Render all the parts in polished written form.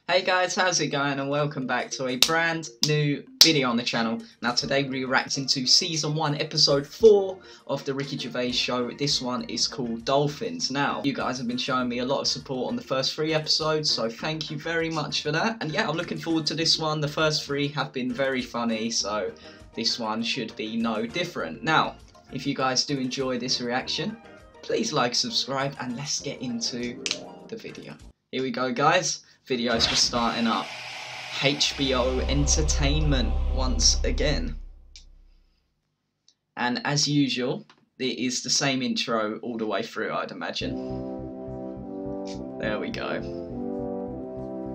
Hey guys, how's it going, and welcome back to a brand new video on the channel. Now today we're reacting to Season 1 Episode 4 of the Ricky Gervais show. This one is called Dolphins. Now, you guys have been showing me a lot of support on the first 3 episodes, so thank you very much for that. And yeah, I'm looking forward to this one. The first 3 have been very funny, so this one should be no different. Now, if you guys do enjoy this reaction, please like, subscribe, and let's get into the video. Here we go, guys. Video's just starting up. HBO Entertainment once again. And as usual, it is the same intro all the way through, I'd imagine. There we go.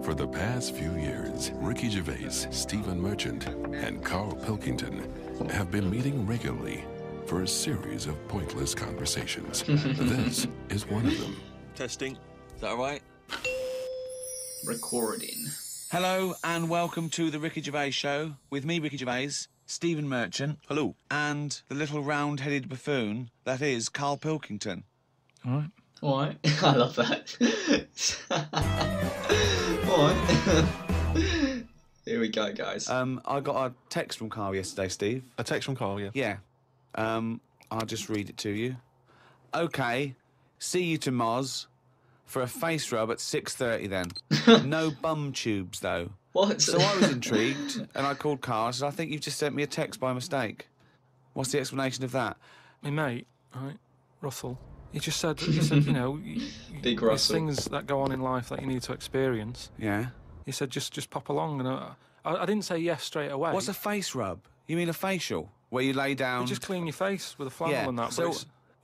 For the past few years, Ricky Gervais, Stephen Merchant, and Carl Pilkington have been meeting regularly for a series of pointless conversations. This is one of them. Testing. Is that all right? Recording. Hello and welcome to the Ricky Gervais show with me, Ricky Gervais, Stephen Merchant. Hello. And the little round-headed buffoon that is Carl Pilkington. All right. All right. I love that. All right. Here we go, guys. I got a text from Carl yesterday, Steve. A text from Carl, yeah. Yeah. I'll just read it to you. Okay. See you to Moz. For a face rub at 6:30 then. No bum tubes, though. What? So I was intrigued, and I called Carl and said, I think you've just sent me a text by mistake. What's the explanation of that? My mate, right, Russell, he said, you know, Big there's Russell. things that go on in life that you need to experience. Yeah? He said, just pop along, and I didn't say yes straight away. What's a face rub? You mean a facial? Where you lay down... You just clean your face with a flannel and that. So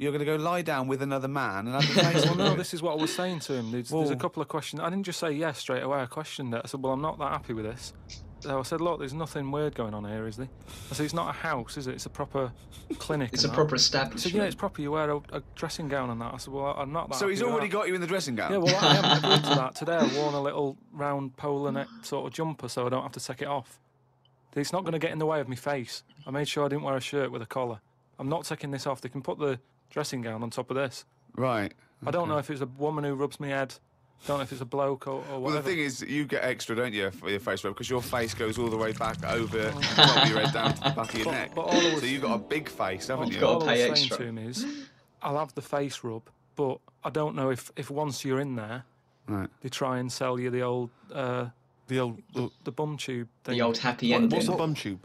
you're going to go lie down with another man and have your face well, on no, it? this is what I was saying to him. There's a couple of questions. I didn't just say yes straight away. I questioned it. I said, well, I'm not that happy with this. So I said, look, there's nothing weird going on here, is there? I said, it's not a house, is it? It's a proper clinic. It's a proper establishment. He said, yeah, it's proper. You wear a dressing gown and that. I said, well, I'm not that So he's happy with already that. got you in the dressing gown? Yeah, well, I haven't agreed to that. Today I've worn a little round polo neck sort of jumper so I don't have to take it off. It's not going to get in the way of my face. I made sure I didn't wear a shirt with a collar. I'm not taking this off. They can put the dressing gown on top of this. Right. I don't know if it's a woman who rubs my head. Don't know if it's a bloke or whatever. Well, the thing is, you get extra, don't you, for your face rub, because your face goes all the way back over the top of your head down to the back of your neck. But all I was, So you've got a big face, haven't you? got all to I pay was extra. saying to him is, I'll have the face rub, but I don't know if once you're in there, Right. they try and sell you the old the bum tube thing. The old happy ending. What's a bum tube?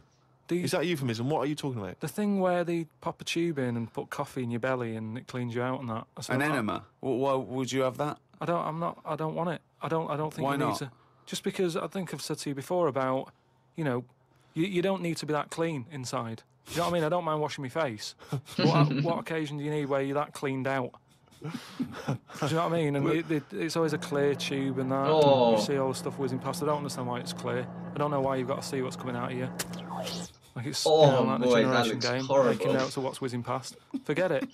The, Is that a euphemism? What are you talking about? the thing where they pop a tube in and put coffee in your belly and it cleans you out and that. An enema? Why would you have that? I don't want it. I don't think Why you need not? to. Just because I think I've said to you before about, you know, you don't need to be that clean inside. You know what I mean? I don't mind washing my face. What occasion do you need where you're that cleaned out? Do you know what I mean? And it's always a clear tube and that. Oh. And you see all the stuff whizzing past. I don't understand why it's clear. I don't know why you've got to see what's coming out of you. Like it's like the boy, that generation looks game, horrible. making notes of what's whizzing past. Forget it.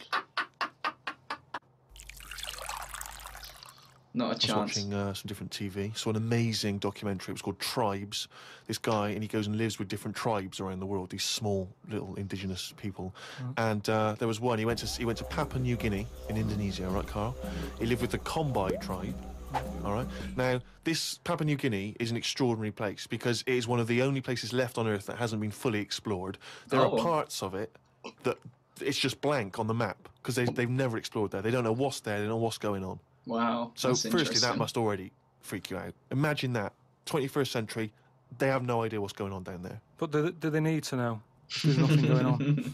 Not a I was chance. watching some different TV. Saw an amazing documentary. It was called Tribes. This guy, and he goes and lives with different tribes around the world. These small little indigenous people. And there was one. He went to Papua New Guinea in Indonesia. Right, Carl? He lived with the Kombai tribe. All right. Now, this Papua New Guinea is an extraordinary place because it is one of the only places left on Earth that hasn't been fully explored. There are parts of it that it's just blank on the map because they've never explored there. They don't know what's there. They don't know what's going on. Wow. So that's firstly, that interesting. must already freak you out. Imagine that, 21st century, they have no idea what's going on down there. But do they need to know? There's nothing going on.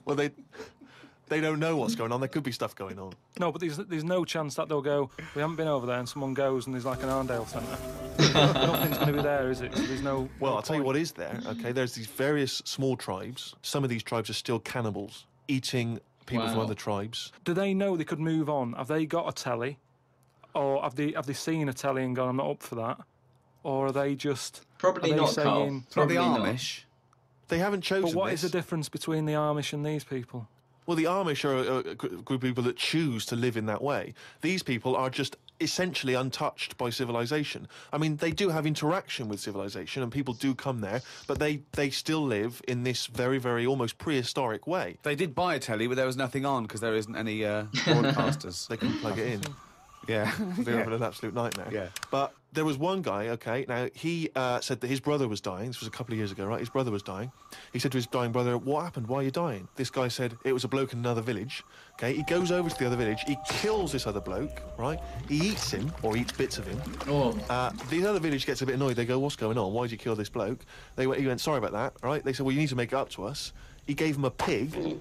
Well, they don't know what's going on. There could be stuff going on. No, but there's no chance that they'll go, we haven't been over there, and someone goes and there's like an Arndale centre. Nothing's going to be there, is it? So there's no... Well, no I'll tell you point. what is there, okay? There's these various small tribes. Some of these tribes are still cannibals, eating people from Wow. other tribes. Do they know they could move on? Have they got a telly? Or have they seen a telly and gone, I'm not up for that? Or are they just... Probably are they not, Carl. saying, Not the Probably not. Amish. They haven't chosen But what is this. the difference between the Amish and these people? Well, the Amish are a group of people that choose to live in that way. These people are just essentially untouched by civilization. I mean, they do have interaction with civilization and people do come there, but they still live in this very, very almost prehistoric way. They did buy a telly, but there was nothing on because there isn't any broadcasters. They can plug it in. Yeah. They're having an absolute nightmare. Yeah. But there was one guy, okay, now he said that his brother was dying. This was a couple of years ago, right? His brother was dying. He said to his dying brother, what happened? Why are you dying? This guy said it was a bloke in another village. Okay, he goes over to the other village. He kills this other bloke, right? He eats him, or eats bits of him. Oh. The other village gets a bit annoyed. They go, what's going on? Why did you kill this bloke? He went, sorry about that, right? They said, well, you need to make it up to us. He gave him a pig.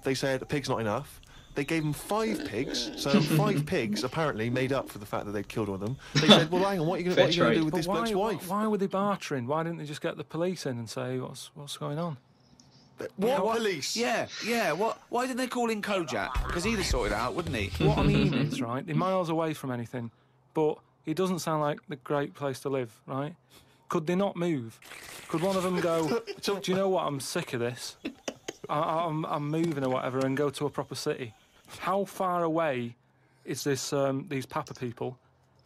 They said, a pig's not enough. They gave him 5 pigs, so 5 pigs apparently made up for the fact that they'd killed all of them. They said, well, hang on, what are you going to do with But this bloke's wife? why were they bartering? Why didn't they just get the police in and say, what's going on? What police? Yeah. Why didn't they call in Kojak? Because he'd have sorted it out, wouldn't he? What I mean is, right, they're miles away from anything, but it doesn't sound like the great place to live, right? Could they not move? Could one of them go, do you know what, I'm sick of this. I'm moving or whatever, and go to a proper city. How far away is this? These Papa people?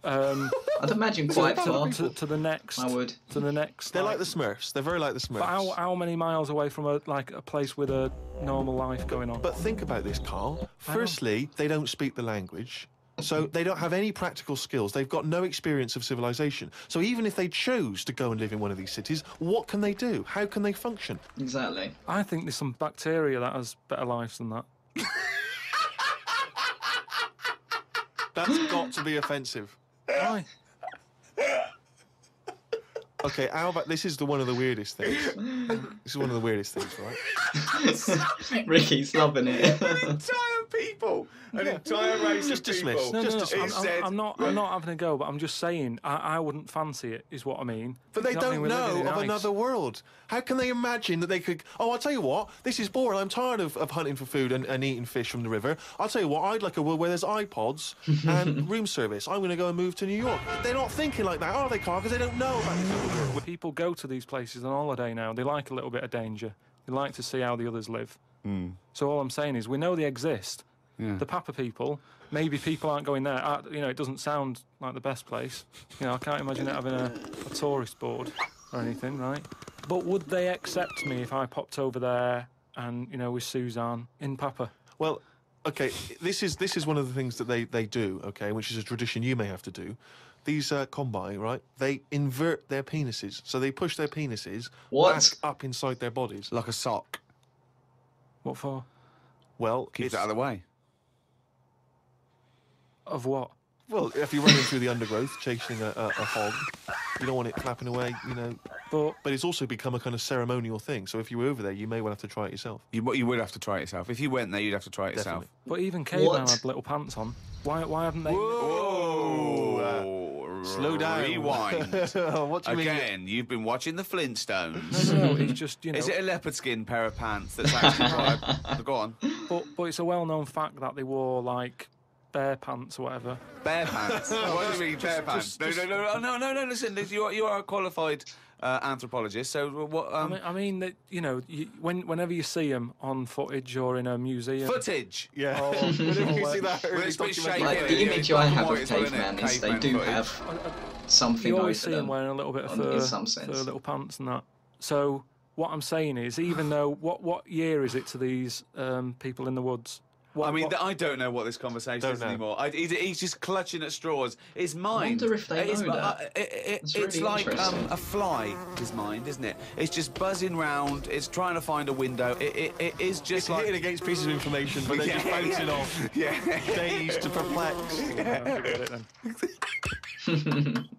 I'd imagine quite far. To the next. I would. To the next. They're like the Smurfs. They're very like the Smurfs. But how many miles away from a place with a normal life going on? But think about this, Carl. Firstly, they don't speak the language. So they don't have any practical skills. They've got no experience of civilization. So even if they chose to go and live in one of these cities, what can they do? How can they function? Exactly. I think there's some bacteria that has better lives than that. That's got to be offensive. Why? Okay, how about this is one of the weirdest things. This is one of the weirdest things, right? Ricky's loving it. An entire people, an entire race Just of people. dismiss. Just dismiss. I'm not having a go, but I'm just saying I wouldn't fancy it, is what I mean. But they You know what I don't mean? We're living know in of ice. another world. How can they imagine that they could... Oh, I'll tell you what, this is boring. I'm tired of hunting for food and eating fish from the river. I'll tell you what, I'd like a world where there's iPods and room service. I'm going to go and move to New York. They're not thinking like that, are they, Carl? Because they don't know about this other world. People go to these places on holiday now. They like a little bit of danger. They like to see how the others live. So all I'm saying is we know they exist. Yeah. The Papa people, maybe people aren't going there. It doesn't sound like the best place. I can't imagine it having a tourist board or anything, right? But would they accept me if I popped over there and, with Suzanne in Papa? Well, okay, this is one of the things that they do, okay, which is a tradition you may have to do. These combine, right, they invert their penises. So they push their penises back up inside their bodies. Like a sock. What for? Well, Keeps it out of the way. Of what? Well, if you're running through the undergrowth chasing a hog, you don't want it flapping away, But it's also become a kind of ceremonial thing. So if you were over there, you may well have to try it yourself. You would have to try it yourself. If you went there, you'd have to try it yourself. But even caveman had little pants on. Why haven't they? Whoa! Slow down. Rewind. What do you mean? Again, you've been watching the Flintstones. No, it's just, Is it a leopard skin pair of pants that's actually quite... Go on. But it's a well-known fact that they wore, bare pants or whatever. Bare pants? What do you mean, bare pants? No, listen, you are a qualified anthropologist, so what... I mean that, whenever you see them on footage or in a museum... Footage? Yeah. Or, Whenever you or see that early it's a bit documentary. shaky. Like, the image I have of caveman is they do footage. have something you over always see them them. wearing a little bit of in fur, some sense. little pants and that. So what I'm saying is, even though... What year is it to these people in the woods? I don't know what this conversation is anymore. He's just clutching at straws. His mind... I wonder if they know that. It's really like interesting. a fly, his mind, isn't it? It's just buzzing round. It's trying to find a window. It is just It's like... hitting against pieces of information, but they're just bouncing off. Yeah. Dazed to perplex. Forget it then.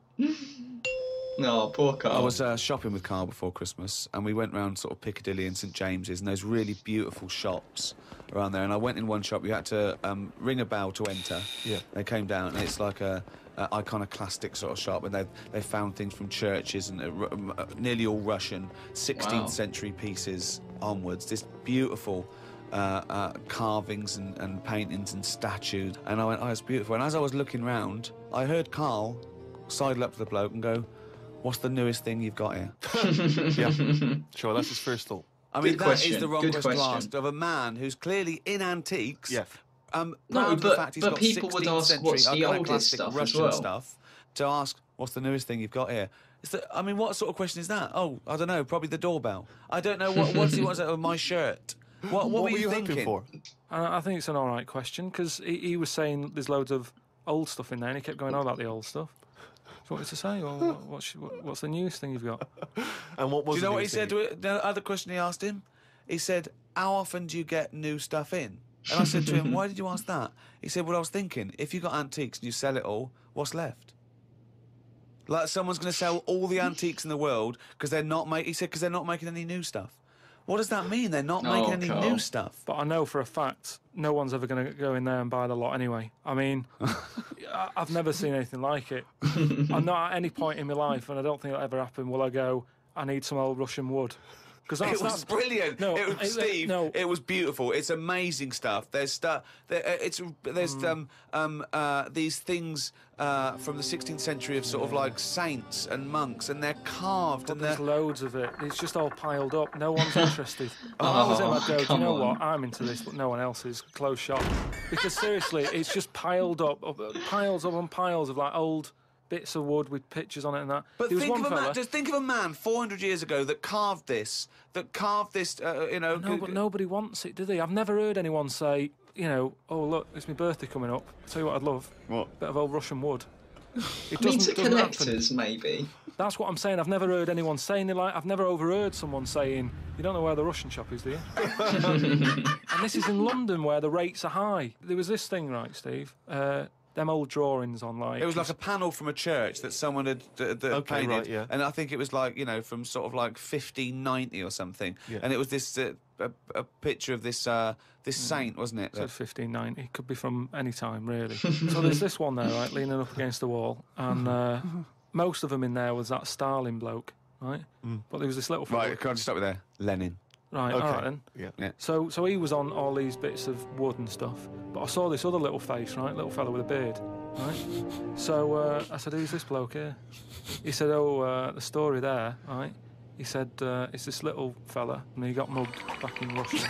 No, poor Carl. I was shopping with Carl before Christmas, and we went round sort of Piccadilly and St James's, and those really beautiful shops around there. And I went in one shop. You had to ring a bell to enter. Yeah. They came down, and it's like a iconoclastic sort of shop, and they found things from churches and nearly all Russian 16th century pieces onwards. This beautiful carvings and paintings and statues. And I went, oh, it's beautiful. And as I was looking round, I heard Carl sidle up to the bloke and go, what's the newest thing you've got here? Yeah. Sure, that's his first thought. I mean, Good that question. is the wrong Good question to question. ask of a man who's clearly in antiques. Yeah. No, proud of the but- fact he's but got people would 16th ask, century what's the oldest iconoclastic stuff as Russian well? stuff, to ask, what's the newest thing you've got here? I mean, what sort of question is that? Oh, I don't know, probably the doorbell. I don't know, what's he wants out of my shirt? What were you hoping thinking? for? I think it's an all right question, because he was saying there's loads of old stuff in there, and he kept going on about the old stuff. So what was to say? Well, what's the newest thing you've got? And what was? Do you know what he thing? said? The other question he asked him, he said, "How often do you get new stuff in?" And I said to him, "Why did you ask that?" He said, "Well, I was thinking, if you got antiques and you sell it all, what's left? Like someone's going to sell all the antiques in the world because they're not making." He said, "Because they're not making any new stuff." What does that mean? They're not making any Carl. new stuff. But I know for a fact no one's ever going to go in there and buy the lot anyway. I mean, I've never seen anything like it. I'm not at any point in my life, and I don't think it'll ever happen, will I go, I need some old Russian wood. Because It was brilliant. No, Steve, no. it was beautiful. It's amazing stuff. There's stuff. There's these things from the 16th century of sort of like saints and monks, and they're carved But and they're. there's loads of it. It's just all piled up. No one's interested. If I Oh, was him, I'd go, do you come know on. what? I'm into this, but no one else is. Close shop. Because seriously, it's just piled up, piles up on piles of like old bits of wood with pictures on it and that. But There was think one of a fella, man. Just think of a man 400 years ago that carved this. No, but nobody wants it, do they? I've never heard anyone say, you know, oh, look, it's my birthday coming up. I'll tell you what I'd love. What? Bit of old Russian wood. It I mean, to doesn't happen. collectors, maybe. That's what I'm saying. I've never heard anyone saying it like. I've never overheard someone saying, you don't know where the Russian shop is, do you? And this is in London where the rates are high. There was this thing, right, Steve? Them old drawings on, like... It was like a panel from a church that someone had painted, right, yeah. and I think it was like, you know, from sort of like 1590 or something. Yeah. And it was this a picture of this this saint, wasn't it? Said 1590. It could be from any time, really. So there's this one there, right, leaning up against the wall, and most of them in there was that Stalin bloke, right? But there was this little fella. Right, can I just stop you there? Lenin. Right, Okay. all right then. Yeah. So he was on all these bits of wood and stuff, but I saw this other little face, right, little fella with a beard, right? So I said, who's this bloke here? He said, oh, the story there, right? He said, it's this little fella, and he got mugged back in Russia.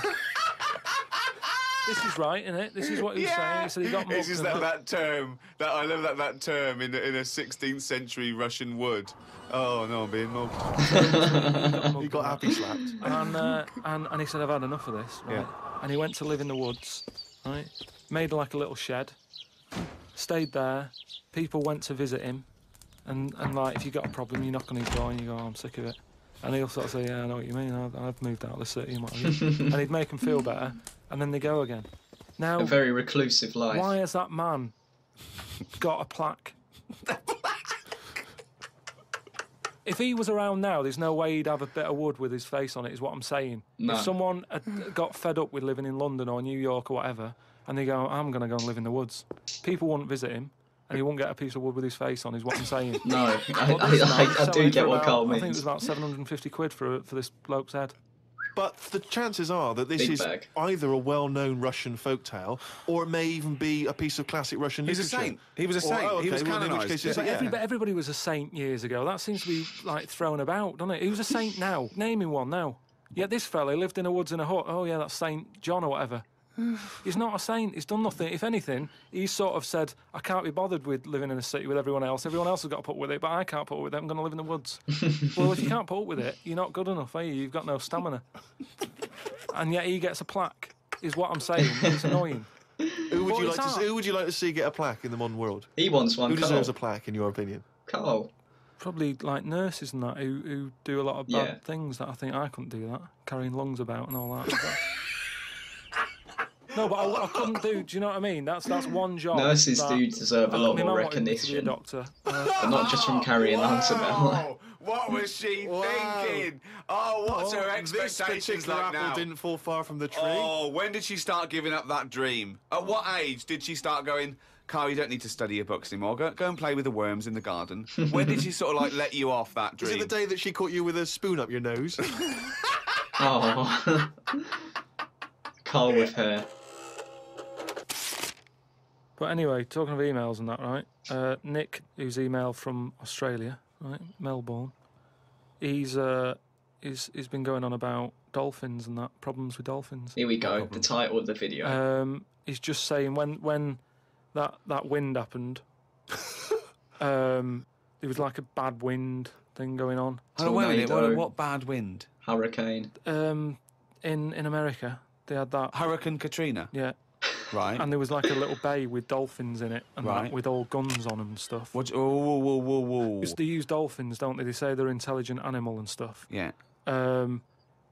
This is right, isn't it? This is what he was saying. He said he got mugged. It's just that term, I love that term in a 16th century Russian wood. Oh no, I'm being mugged. He got happy slapped. And he said, I've had enough of this, right? Yeah. And he went to live in the woods, right? Made like a little shed, stayed there. People went to visit him, and like, if you got a problem, you knock on his door and you go, oh, I'm sick of it. And he'll sort of say, yeah, I know what you mean, I've moved out of the city and what have you. And he'd make them feel better, and then they go again. Now, A very reclusive life. why has that man got a plaque? If he was around now, there's no way he'd have a bit of wood with his face on it, is what I'm saying. No. If someone had got fed up with living in London or New York or whatever, and they go, I'm going to go and live in the woods, people wouldn't visit him, and he wouldn't get a piece of wood with his face on, is what I'm saying. No, But this man I do selling get for what about- Carl I think it was means. about 750 quid for this bloke's head. But the chances are that this Big is bag. either a well-known Russian folktale, or it may even be a piece of classic Russian He's a literature. saint. He was a Or- saint. oh, He was okay, well, in which canonised. case it's But yeah. everybody was a saint years ago. That seems to be like thrown about, doesn't it? Who's a saint now? Name him one now. Yet this fella lived in the woods in a hut. Oh yeah, that's Saint John or whatever. He's not a saint. He's done nothing. If anything, he's sort of said, I can't be bothered with living in a city with everyone else. Everyone else has got to put up with it, but I can't put up with it. I'm going to live in the woods. Well, if you can't put up with it, you're not good enough, are you? You've got no stamina. And yet he gets a plaque, is what I'm saying. It's annoying. Who would Well, you it's like to art. see? Who would you like to see get a plaque in the modern world? He wants one. Who Carl. deserves a plaque, in your opinion? Carl. Probably like nurses and that who do a lot of bad Yeah. things that I think I couldn't do that. Carrying lungs about and all that. No, but I couldn't do. Do you know what I mean? That's one job. Nurses that- do deserve a lot My more mum wanted me to be a recognition. doctor. But not just from carrying lungs about. Wow. What was she Wow. thinking? Oh, what's her This expectations particular like apple now? didn't fall far from the tree. Oh, when did she start giving up that dream? At what age did she start going, Carl, you don't need to study your books anymore. Go and play with the worms in the garden. When did she sort of like let you off that Is dream? it the day that she caught you with a spoon up your nose? Oh. Carl with hair. But anyway, talking of emails and that, right? Nick, who's emailed from Australia, right, Melbourne, he's been going on about dolphins and that, problems with dolphins. Here we go. The title of the video. He's just saying when that wind happened, there was like a bad wind thing going on. Hold on, wait a minute. Tornado. What bad wind? Hurricane. In America, they had that. Hurricane Katrina. Yeah. Right. And there was like a little bay with dolphins in it, and Right. that, with all guns on them and stuff. What? Oh, whoa, whoa, whoa. They use dolphins, don't they? They say they're an intelligent animal and stuff. Yeah.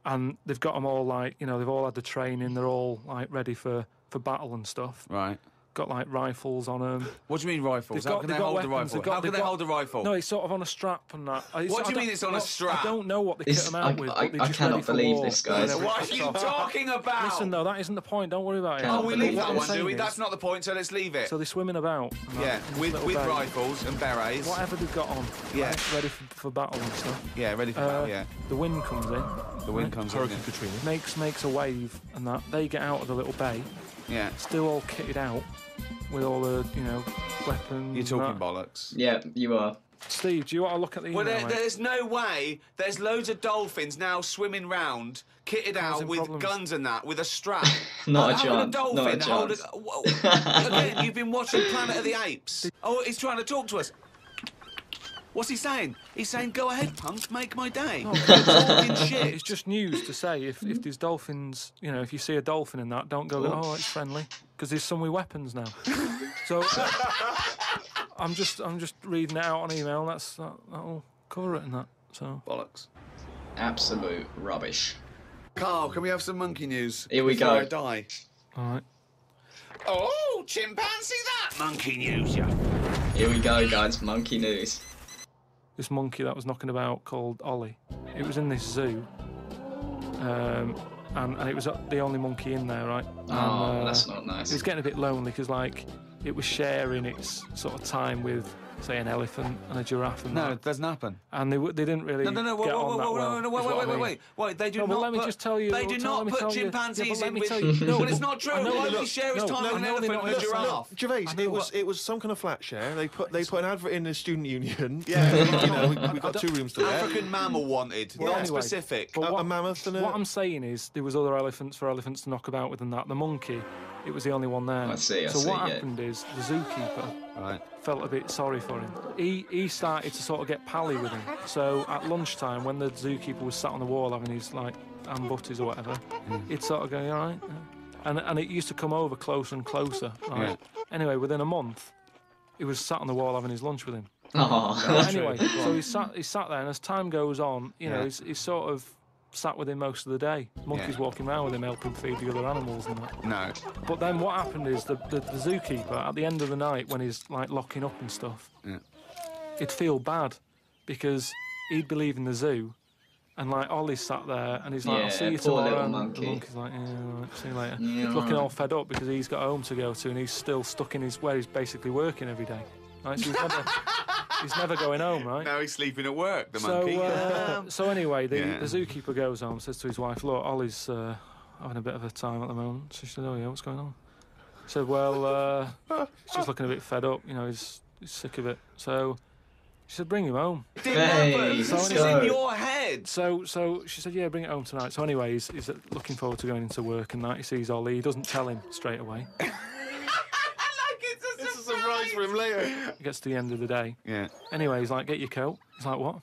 And they've got them all like, you know, they've all had the training. They're all like ready for battle and stuff. Right. Got like rifles on them. What do you mean rifles? How can they hold the rifle? How can they hold the rifle? No, it's sort of on a strap and that. What do you mean it's on a strap? I don't know what they kit them out with. But they're I just cannot ready for believe war. this, guys. What are you talking about? Listen, though, that isn't the point. Don't worry about it. Can't Oh, we believe leave that this. one, do we? That's not the point, so let's leave it. So they're swimming about. and that, Yeah, in this with little bay. rifles and berets. Whatever they've got on. Yeah. Right, ready for battle and stuff. Yeah, ready for battle, yeah. The wind comes in. The wind comes in. Hurricane Katrina. Makes a wave and that. They get out of the little bay, Yeah. still all kitted out with all the, you know, weapons. You're talking and that. bollocks. Yeah, you are. Steve, do you want to look at the email, Well, mate? there's no way. There's loads of dolphins now swimming round, kitted out Causing with problems. guns and that, with a strap. Not a How can chance, dolphin not a hold chance. Whoa. Again, you've been watching Planet of the Apes. Oh, he's trying to talk to us. What's he saying? He's saying, "Go ahead, punk, make my day." Talking shit. It's just news to say if there's dolphins, you know, if you see a dolphin in that, don't go, oh, it's friendly, because there's some with weapons now. So I'm just reading it out on email. That'll cover it and that. So Bollocks. Absolute rubbish. Carl, can we have some monkey news? Here we before go. I die. all right. Oh, chimpanzee that! Monkey news, yeah. Here we go, guys. Monkey news. This monkey that was knocking about called Ollie. It was in this zoo, and it was the only monkey in there, right? Oh, And, that's not It nice. was getting a bit lonely because, like, it was sharing its sort of time with, say, an elephant and a giraffe and No, that. it doesn't happen. And they didn't really No, get on that well. Wait, they do No, but not let me put, just tell you. They do let not me put tell you- yeah, but chimpanzees let in me with... tell you- No, but it's not true. I know, Why look, would he share his no, time no, with an I know they elephant and a don't- giraffe? Gervais, I know, it was some kind of flat share. They put an advert in the student union. Yeah. You know, we got 2 rooms to let. African mammal wanted. Well, Not anyway, specific. but A mammoth and a... What I'm saying is there was other elephants for elephants to knock about with than that. The monkey, it was the only one there. I see, So yeah. what happened is the zookeeper Right. felt a bit sorry for him. He started to sort of get pally with him. So at lunchtime, when the zookeeper was sat on the wall having his like ham butties or whatever, he'd sort of go, "You all right?" And it used to come over closer and closer. Right? Anyway, within a month, he was sat on the wall having his lunch with him. Oh, Anyway, so he sat there, and as time goes on, you know, Yeah. he's sort of sat with him most of the day. Monkeys Yeah. walking around with him, helping feed the other animals and that. No. But then what happened is the zookeeper, at the end of the night, when he's like locking up and stuff, Yeah. he'd feel bad because he'd be leaving the zoo, and like Ollie's sat there, and he's like, Yeah, "I'll see you poor tomorrow." little And monkey. the monkey's like, "Yeah, all right, see you later." Yeah, He's looking all all fed up because he's got home to go to, and he's still stuck in where he's basically working every day. Right, so he's never going home, right? Now he's sleeping at work, the monkey. So anyway, the Yeah. zookeeper goes home, says to his wife, "Look, Ollie's having a bit of a time at the moment." So she said, "Oh yeah, what's going on?" He said, "Well, he's just looking a bit fed up. You know, he's sick of it." So she said, "Bring him home." Didn't Hey, happen. let's It's go. in your head. So she said, "Yeah, bring it home tonight." So anyway, he's looking forward to going into work and that. He sees Ollie. He doesn't tell him straight away. It's a surprise for him later. He gets to the end of the day. Yeah. Anyway, he's like, "Get your coat." He's like, "What?"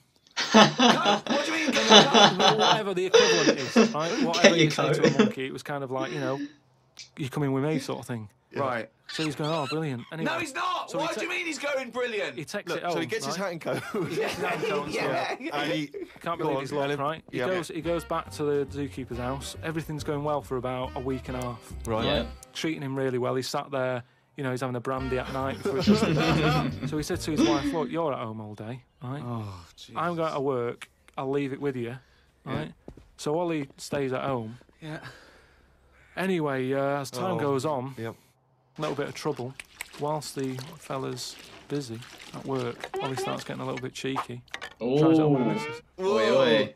What do you mean? Get the car? Well, whatever the equivalent is, right? Whatever your you say to coat. a monkey, it was kind of like, you know, "You coming with me," sort of thing. Right. So he's going, "Oh, brilliant." Anyway, No, he's not. So Why he do you mean he's going brilliant? He takes Look, it home. so he gets his right? hat and coat. Yeah. And he Can't Go believe on, his tell luck, him. right? Yeah. He goes back to the zookeeper's house. Everything's going well for about a week and a half. Right. Yeah. Treating him really well. He's sat there, you know, he's having a brandy at night before he goes to bed. So he said to his wife, "Look, you're at home all day, right? Oh, jeez. I'm going to work. I'll leave it with you, right?" So Ollie stays at home. Yeah. Anyway, as time goes on, Yep. a little bit of trouble. Whilst the fella's busy at work, Ollie starts getting a little bit cheeky. Tries it on with the Oh, missus. oi, oi.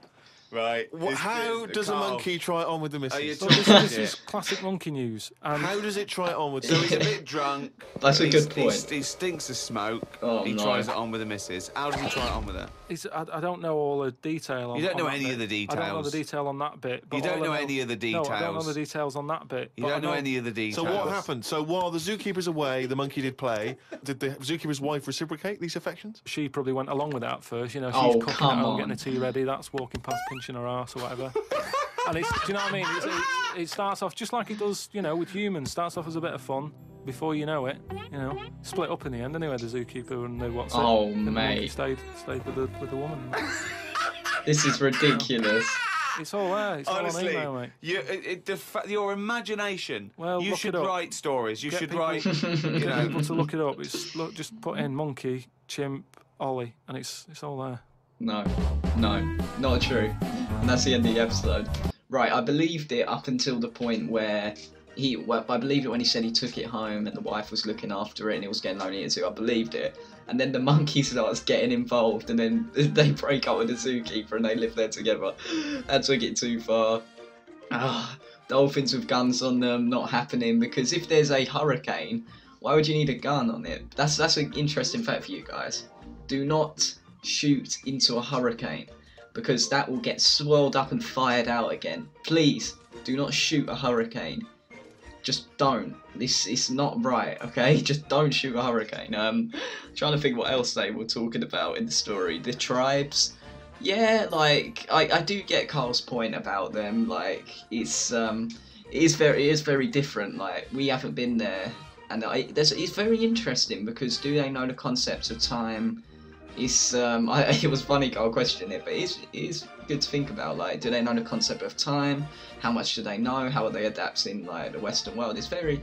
Right. How does a monkey try it on with the Are you missus? So talking this shit? is classic monkey news. And How does it try it on with So he's a bit drunk. That's a good He point. stinks of smoke. Oh, he no. tries it on with the missus. How does he try it on with her? I don't know all the detail on You don't know on that any of bit. the I don't know details. the detail on that bit. But You don't all I know any of the No, I don't know details. the details on that bit. You but don't I know any of the details. So what happened? So while the zookeeper's away, the monkey did play. Did the zookeeper's wife reciprocate these affections? She probably went along with it at first. You know, she's Oh, cooking at come home, on. getting the tea ready. That's walking past, pinching her ass or whatever. And it's, do you know what I mean? It starts off just like it does, you know, with humans. Starts off as a bit of fun. Before you know it, you know, split up in the end anyway. The zookeeper and the what's it? Oh, And the mate. monkey stayed with the woman. This is ridiculous. It's all there. It's Honestly, all on email, mate. your imagination. Well, you look should it up. write stories. You Get should people- write. Get people to look it up. It's just put in monkey, chimp, Ollie, and it's all there. No, not true. And that's the end of the episode. Right, I believed it up until the point where I believed it when he said he took it home and the wife was looking after it and it was getting lonely too. I believed it. And then the monkey starts getting involved and then they break up with the zookeeper and they live there together. That took it too far. Dolphins with guns on them, not happening, because if there's a hurricane, why would you need a gun on it? That's an interesting fact for you guys. Do not shoot into a hurricane, because that will get swirled up and fired out again. Please, do not shoot a hurricane. Just don't. It's not right, okay? Just don't shoot a hurricane. Trying to think what else they were talking about in the story. The tribes. Yeah, like I do get Carl's point about them. Like it is very different. Like we haven't been there, and it's very interesting because do they know the concepts of time? It was funny Carl questioned it, but it is good to think about. Like, do they know the concept of time? How much do they know? How are they adapting like the Western world? It's very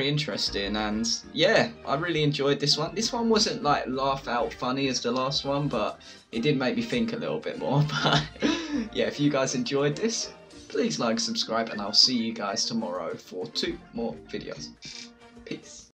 interesting, and yeah, I really enjoyed this one. This one wasn't like laugh out funny as the last one, but it did make me think a little bit more. But yeah, if you guys enjoyed this, please like, subscribe, and I'll see you guys tomorrow for 2 more videos. Peace.